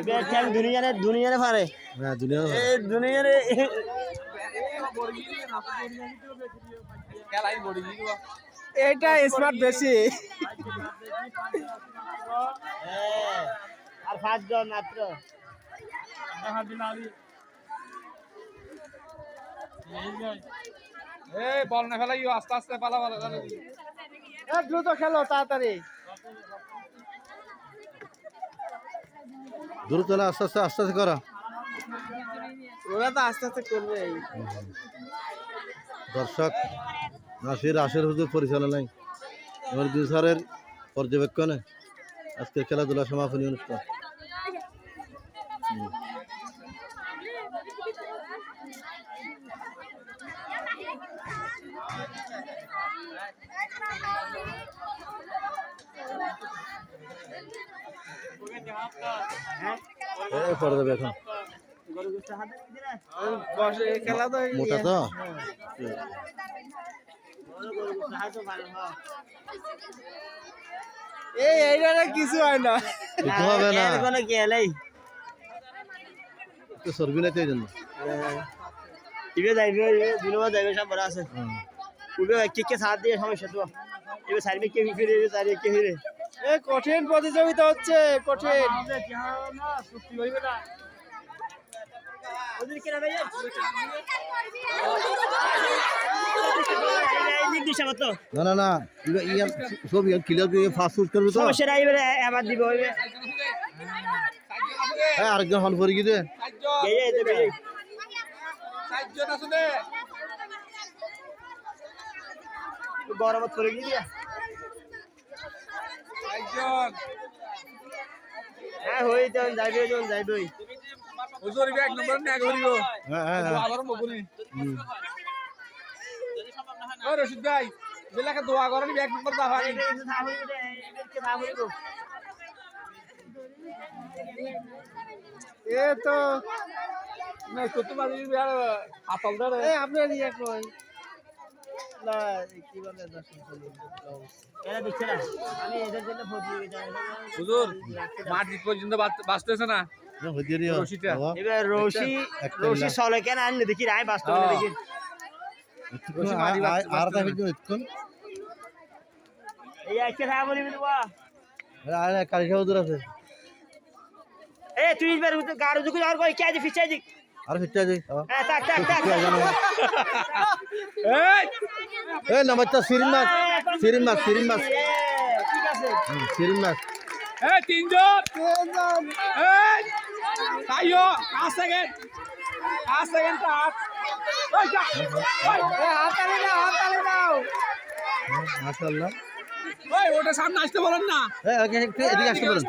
Batman দুনিয়ারে পারে হ্যাঁ দুনিয়া এই দুনিয়ারে এটা স্মার্ট বেশি আর 5 জন মাত্র এই বল না ফেলাই আস্তে আস্তে পালা পালা দ্রুত খেলো তাড়াতাড়ি দ্রুত না আস্তে আস্তে আস্তে আস্তে করা ওরা তো আস্তে আস্তে করবে দর্শক নাসির আশের হুজুর পরিচালনায় আমার দুই স্যারের পর্যবেক্ষণে আজকে খেলাধুলা সমাপনী অনুষ্ঠান পরে যাবে এখন খেলা তো মোটা তো এইটা কিছু হয় না কিছু হবে না কোনো খেলাই চর্বি নাই তো এই জন্য ইবে যাইবে দুনিয়া যাইবে সব বড় আছে উবে কে সাথ দিয়ে সমস্যা তো ইবে সার্ভে কে ফিরে সার্ভে কে ফিরে এ কঠিন প্রতিযোগিতা হচ্ছে কঠিন ওদের কেনা ভাই না না না সব ক্লিয়ার করে ফাস্ট ফুড করবে তো সমস্যা নাই এবারে আবার দিব হইবে আরেকজন হল পরে গিয়ে এই যে এই সাতজন আসলে গরম করে গিয়ে সাতজন হ্যাঁ হই যখন যাইবে হুজুর এক নম্বর না করিব হ্যাঁ হ্যাঁ আবার মগুনি ও রশিদ ভাই বেলাকে দোয়া করেন এক নম্বর দাফা এ তো না কত মারি আর আতল ধরে এ আপনার ইয়া কই না কি বলে দর্শন চলে এরা দেখছে না আমি এদের জন্য প্রতিযোগিতা হুজুর মাঠ পর্যন্ত বাঁচতেছে না রশিটা এবার রশি চলে কেন আনলে দেখি রায় বাস্তবে দেখি আর দেখি এই একটা থাকা বলি দেবা আর কারিশা হুজুর আছে এ তুই এবার গাড়ি দুকে আর কই কে আছে ফিচাই দিক আর ফিচ্ছা যাই হ্যাঁ টাক এই নামাজটা সিরিন মাছ ঠিক আছে সিরিন মাছ এই তিনজন এই তাইও 5 সেকেন্ড আট ওই যা ওই হাততালি দাও মাশাআল্লাহ ওই ওটা সামনে আসতে বলেন না এদিকে আসতে বলেন